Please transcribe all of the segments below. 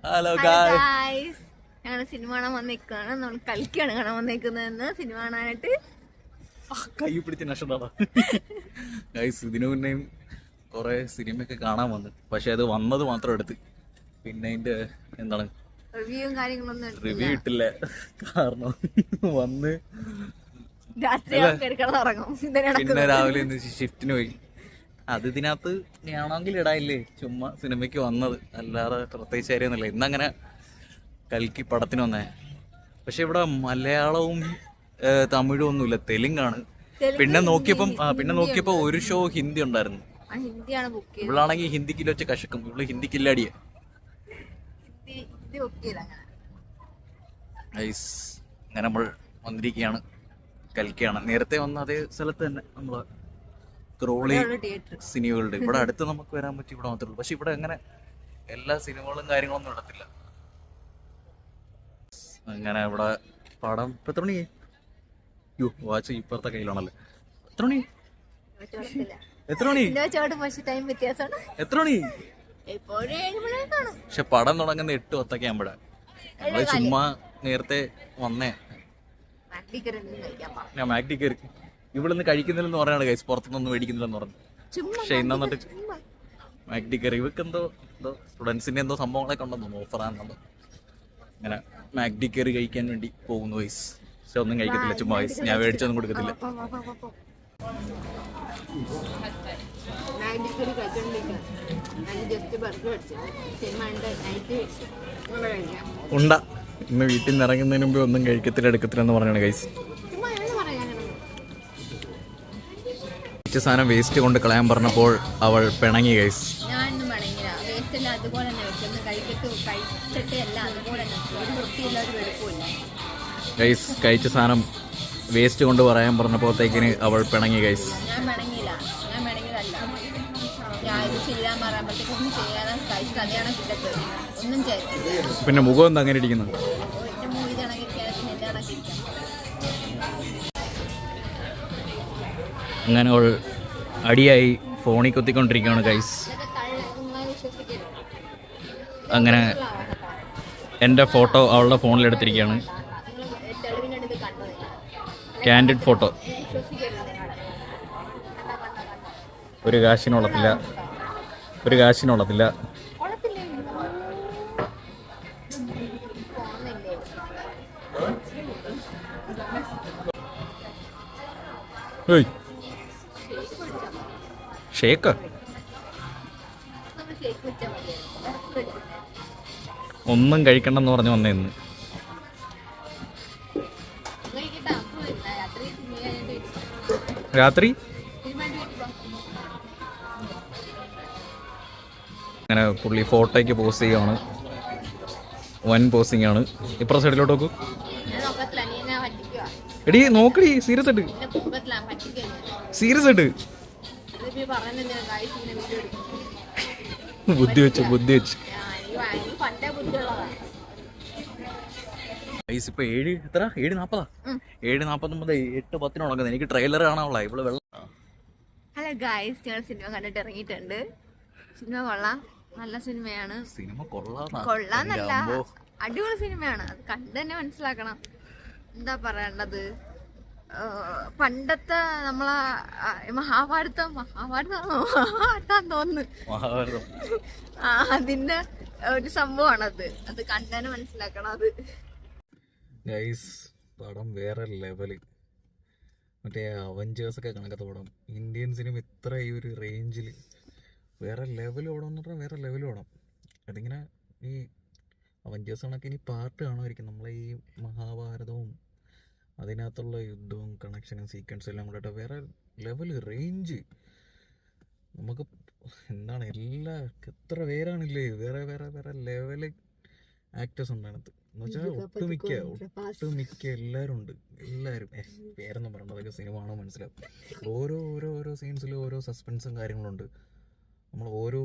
Hello guys, ഞങ്ങള് cinema കാണാൻ വന്നേക്കാണ്. നമ്മൾ കളിക്കാണ് കാണാൻ വന്നേക്കുന്നതെന്ന് സിനിമ കാണാനായിട്ട്. കൈ പിടിച്ച നഷ്ടമാണ് ഗൈസ്. ഇതിനു മുന്നേയും കുറെ സിനിമയൊക്കെ കാണാൻ വന്നു, പക്ഷെ അത് വന്നത് മാത്രം എടുത്ത് പിന്നെ അതിന്റെ എന്താണ് റിവ്യൂവും കാര്യങ്ങളൊന്നും റിവ്യൂ ഇട്ടില്ല. കാരണം വന്ന് രാത്രി കിടന്നുറങ്ങും. പിന്നെ രാവിലെ ഷിഫ്റ്റിന് പോയി. അത് ഇതിനകത്ത് ഞാണെങ്കിൽ ഇടായില്ലേ, ചുമ്മാ സിനിമയ്ക്ക് വന്നത്, അല്ലാതെ പ്രത്യേകിച്ച് കാര്യമൊന്നുമില്ല. ഇന്നങ്ങനെ കൽക്കി പടത്തിന് വന്നേ. പക്ഷെ ഇവിടെ മലയാളവും തമിഴും ഒന്നുമില്ല, തെലുങ്കാണ്. പിന്നെ നോക്കിയപ്പോ ഒരു ഷോ ഹിന്ദി ഉണ്ടായിരുന്നു. ഇവളാണെങ്കിൽ ഹിന്ദിക്കില്ല വെച്ച കഷക്കും, ഇവള് ഹിന്ദിക്കില്ലാടിയ. അങ്ങനെ നമ്മൾ വന്നിരിക്കുകയാണ്, കൽക്കിയാണ്. നേരത്തെ വന്ന അതേ സ്ഥലത്ത് തന്നെ നമ്മള് ക്രോളി സിനിമകളുടെ ഇവിടെ അടുത്ത് നമുക്ക് വരാൻ പറ്റി, ഇവിടെ മാത്രമേ ഉള്ളൂ. പക്ഷെ ഇവിടെ അങ്ങനെ എല്ലാ സിനിമകളും കാര്യങ്ങളൊന്നും ഇടത്തില്ല. അങ്ങനെ ഇവിടെ പടം ഇപ്പൊ എത്ര മണി? വാച്ച് ഇപ്പുറത്തെ കയ്യിലാണല്ലേ. എത്ര മണി? എത്ര മണി? പക്ഷെ പടം തുടങ്ങുന്ന 8:10 ആകുമ്പോഴാ. ഞങ്ങള് ചുമ്മാ നേരത്തെ വന്നേ. ഞാൻ മാഗ്ഡി കയറി. ഇവിടുന്ന് കഴിക്കുന്നില്ലെന്ന് പറയാണ് ഗൈസ്, പുറത്തുനിന്നൊന്നും മേടിക്കുന്നില്ലെന്ന് പറഞ്ഞു. പക്ഷെ ഇന്നിട്ട് മാഗ്ഡി കയറി. ഇവർക്ക് എന്തോ സ്റ്റുഡൻസിന്റെ എന്തോ സംഭവങ്ങളൊക്കെ ഉണ്ടെന്നോ, ഓഫറാണെന്നോ. അങ്ങനെ മാഗ്ഡി കയറി കഴിക്കാൻ വേണ്ടി പോകുന്നു ഗൈസ്. പക്ഷെ ഒന്നും കഴിക്കത്തില്ല, ചുമ്മാ ഗൈസ്. ഞാൻ മേടിച്ചൊന്നും കൊടുക്കത്തില്ല. ഉണ്ട ഇന്ന് വീട്ടിൽ നിന്ന് ഇറങ്ങുന്നതിന് മുമ്പ് ഒന്നും കഴിക്കത്തില്ല, എടുക്കത്തില്ല എന്ന് പറഞ്ഞാണ് ഗൈസ്. സാധനം വേസ്റ്റ് കൊണ്ട് കളയാൻ പറഞ്ഞപ്പോൾ അവൾ പിണങ്ങി ഗൈസ്. ഗൈസ് കഴിച്ച സാധനം വേസ്റ്റ് കൊണ്ട് പറയാൻ പറഞ്ഞപ്പോഴത്തേക്കിന് അവൾ പിണങ്ങി ഗൈസ്. പിന്നെ മുഖം എന്താ അങ്ങനെ ഇരിക്കുന്നു? അങ്ങനെ അവൾ അടിയായി ഫോണിൽ കുത്തിക്കൊണ്ടിരിക്കുകയാണ് ഗൈസ്. അങ്ങനെ എൻ്റെ ഫോട്ടോ അവളുടെ ഫോണിലെടുത്തിരിക്കുകയാണ്. Candid photo. ഒരു കാശിനുള്ളത്തില്ല. ഷേക്ക് ഒന്നും കഴിക്കണ്ടെന്ന് പറഞ്ഞു വന്നേന്ന്. രാത്രി അങ്ങനെ പുള്ളി ഫോട്ടോയ്ക്ക് പോസ്റ്റ് ചെയ്യുകയാണ്. വൻ പോസിങ് ആണ്. ഇപ്പുറം സൈഡിലോട്ട് നോക്കൂ. എടി നോക്കടി, സീരിയസ് ആയിട്ട്. ബുദ്ധി വെച്ച് ഇപ്പൊ 7:40 7:49 8:10 ഉണക്കുന്നത്. എനിക്ക് ട്രെയിലർ കാണാനുള്ള ഇവള് വെള്ളം. ഹലോ ഗായ്സ്, ഞങ്ങൾ സിനിമ കണ്ടിട്ട് ഇറങ്ങിയിട്ടുണ്ട്. സിനിമ കൊള്ളാം, നല്ല സിനിമയാണ്. സിനിമ കൊള്ളാന്നല്ല, അടിപൊളി സിനിമയാണ്. അത് കണ്ടു തന്നെ മനസ്സിലാക്കണം. എന്താ പറയേണ്ടത്, പണ്ടത്തെ നമ്മളെ മഹാഭാരതാന്ന് തോന്നുന്നു, അതിന്റെ ഒരു സംഭവമാണത്. അത് കണ്ടു തന്നെ മനസ്സിലാക്കണം. അത് പടം വേറെ ലെവല്. മറ്റേ അവഞ്ചേഴ്സ് ഒക്കെ കണക്കത്തെ പടം. ഇന്ത്യൻ സിനിമ ഇത്ര ഈ ഒരു റേഞ്ചിൽ വേറെ ലെവൽ ഓടണം എന്ന് പറഞ്ഞാൽ വേറെ ലെവൽ ഓടണം. അതിങ്ങനെ ഈ അവഞ്ചേഴ്സ് കണക്ക് ഇനി പാർട്ട് കാണുമായിരിക്കും. നമ്മളെ ഈ മഹാഭാരതവും അതിനകത്തുള്ള യുദ്ധവും കണക്ഷനും സീക്വൻസും എല്ലാം കൂടെ വേറെ ലെവൽ റേഞ്ച്. നമുക്ക് എന്താണ് എത്ര പേരാണില്ലേ, വേറെ ലെവല് ആക്ടേഴ്സ് ഉണ്ട് അതിനകത്ത്. എന്ന് വെച്ചാൽ ഒട്ടുമിക്ക എല്ലാവരും ഉണ്ട്. പേരൊന്നും പറയണ്ട, അതൊക്കെ സിനിമ ആണോ മനസ്സിലാവും. ഓരോ സീൻസിലും ഓരോ സസ്പെൻസും കാര്യങ്ങളുണ്ട്. നമ്മൾ ഓരോ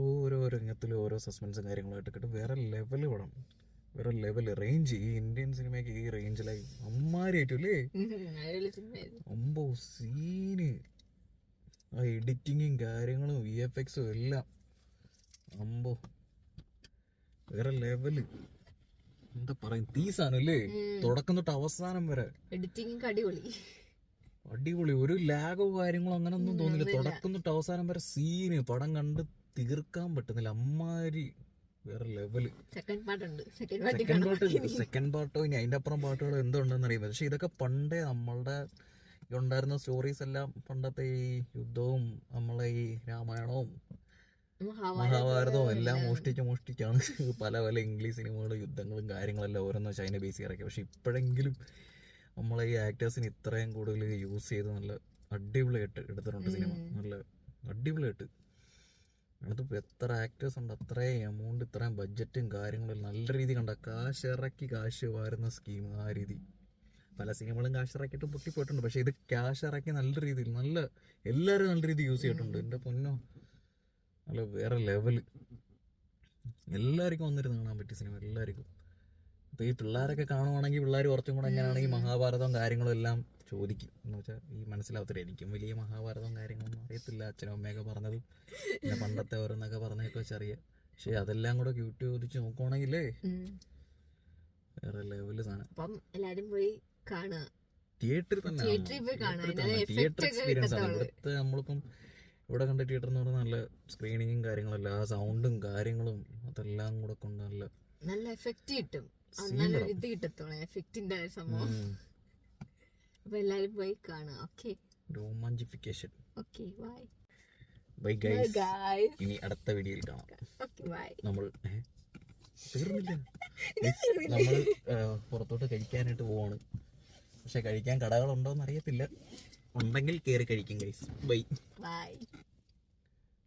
രംഗത്തിലും ഓരോ സസ്പെൻസും കാര്യങ്ങളായിട്ട് കിട്ടും. വേറെ ലെവല് പടം, വേറെ ലെവല് റേഞ്ച്. ഈ ഇന്ത്യൻ സിനിമയ്ക്ക് ഈ റേഞ്ചിലായി അമ്മാരായിട്ടല്ലേ അമ്പോ സീന്. ആ എഡിറ്റിങ്ങും കാര്യങ്ങളും VFX എല്ലാം അമ്പോ വേറെ ലെവല്. എന്താ പറയും, തീ സാധനം അല്ലേ, തുടക്കം തൊട്ട് അവസാനം വരെ എഡിറ്റിംഗ് അടിപൊളി. ഒരു ലാഗോ കാര്യങ്ങളോ അങ്ങനെ ഒന്നും തോന്നില്ല. തുടക്കം തൊട്ട് അവസാനം വരെ സീന് പടം കണ്ട് തീർക്കാൻ പറ്റുന്നില്ല. അമ്മാരി വേറെ ലെവല്. സെക്കൻഡ് പാർട്ടോ ഇനി അതിന്റെ അപ്പുറം പാട്ടുകളോ എന്തുണ്ടെന്ന് അറിയുന്നത്. പക്ഷെ ഇതൊക്കെ പണ്ടേ നമ്മളുടെ ഉണ്ടായിരുന്ന സ്റ്റോറീസ് എല്ലാം, പണ്ടത്തെ ഈ യുദ്ധവും നമ്മളെ ഈ രാമായണവും മഹാഭാരതവും എല്ലാം മോഷ്ടിച്ചാണ് പല ഇംഗ്ലീഷ് സിനിമകളും യുദ്ധങ്ങളും കാര്യങ്ങളെല്ലാം ഓരോന്നോ ചൈന ബേസ് ഇറക്കി. പക്ഷെ ഇപ്പോഴെങ്കിലും നമ്മളെ ഈ ആക്ടേഴ്സിന് ഇത്രയും കൂടുതൽ യൂസ് ചെയ്ത് നല്ല അടിപൊളിയായിട്ട് എടുത്തിട്ടുണ്ട് സിനിമ. നല്ല അടിപൊളിയായിട്ട്. അതിപ്പോൾ എത്ര ആക്ടേഴ്സ് ഉണ്ട്, അത്രയും എമൗണ്ട്, ഇത്രയും ബഡ്ജറ്റും കാര്യങ്ങളും നല്ല രീതി കണ്ട കാശ് വാരുന്ന സ്കീം. ആ രീതി പല സിനിമകളും കാശ് ഇറക്കിയിട്ട് പൊട്ടിപ്പോയിട്ടുണ്ട്. പക്ഷെ ഇത് ക്യാഷ് ഇറക്കി നല്ല രീതിയിൽ എല്ലാവരും നല്ല രീതിയിൽ യൂസ് ചെയ്തിട്ടുണ്ട്. എൻ്റെ പൊന്നോ, നല്ല വേറെ ലെവല്. എല്ലാവർക്കും വന്നിരുന്ന് കാണാൻ പറ്റിയ സിനിമ, എല്ലാവർക്കും. ഇപ്പോൾ ഈ പിള്ളേരൊക്കെ കാണുവാണെങ്കിൽ പിള്ളേർ കുറച്ചും കൂടെ എങ്ങനെയാണെങ്കിൽ മഹാഭാരതവും കാര്യങ്ങളും എല്ലാം ചോദിക്കും. എന്ന് വെച്ചാൽ ഈ മനസ്സിലാവത്തില്ല. എനിക്കും വലിയ മഹാഭാരതവും കാര്യങ്ങളൊന്നും അറിയത്തില്ല. അച്ഛനും അമ്മയൊക്കെ പറഞ്ഞതും പിന്നെ പണ്ടത്തെ ഓരോന്നൊക്കെ പറഞ്ഞൊക്കെ വെച്ചറിയാം. പക്ഷെ അതെല്ലാം കൂടെ യൂട്യൂബ് ചോദിച്ച് നോക്കുവാണെങ്കിലേ വേറെ ലെവല് സാധനം. എല്ലാരും പോയി കാണുക, തിയേറ്ററിൽ തന്നെ. തിയേറ്റർ എക്സ്പീരിയൻസ് ആണ് ഇവിടുത്തെ. നമ്മളിപ്പം ഇവിടെ കണ്ട തിയേറ്റർ എന്ന് പറഞ്ഞാൽ നല്ല സ്ക്രീനിങ്ങും കാര്യങ്ങളല്ല, ആ സൗണ്ടും കാര്യങ്ങളും അതെല്ലാം കൂടെ കൊണ്ട് നല്ല എഫക്റ്റ് കിട്ടും. നല്ല ഇത് കിട്ടത്തോളെ എഫക്റ്റിന്റെ സംഭവം. അപ്പൊ എല്ലാരും പോയി കാണുക. Okay, romanticisation. Okay, bye bye guys. ഇനി അടുത്ത വീഡിയോയിൽ കാണാം. നമ്മൾ തീർന്നില്ല. നമ്മൾ പുറത്തോട്ട് കഴിക്കാനായിട്ട് പോവാണ്. പക്ഷെ കഴിക്കാൻ കടകളുണ്ടോന്ന് അറിയത്തില്ല. ഉണ്ടെങ്കിൽ കയറി കഴിക്കും ഗൈസ്. ബൈ.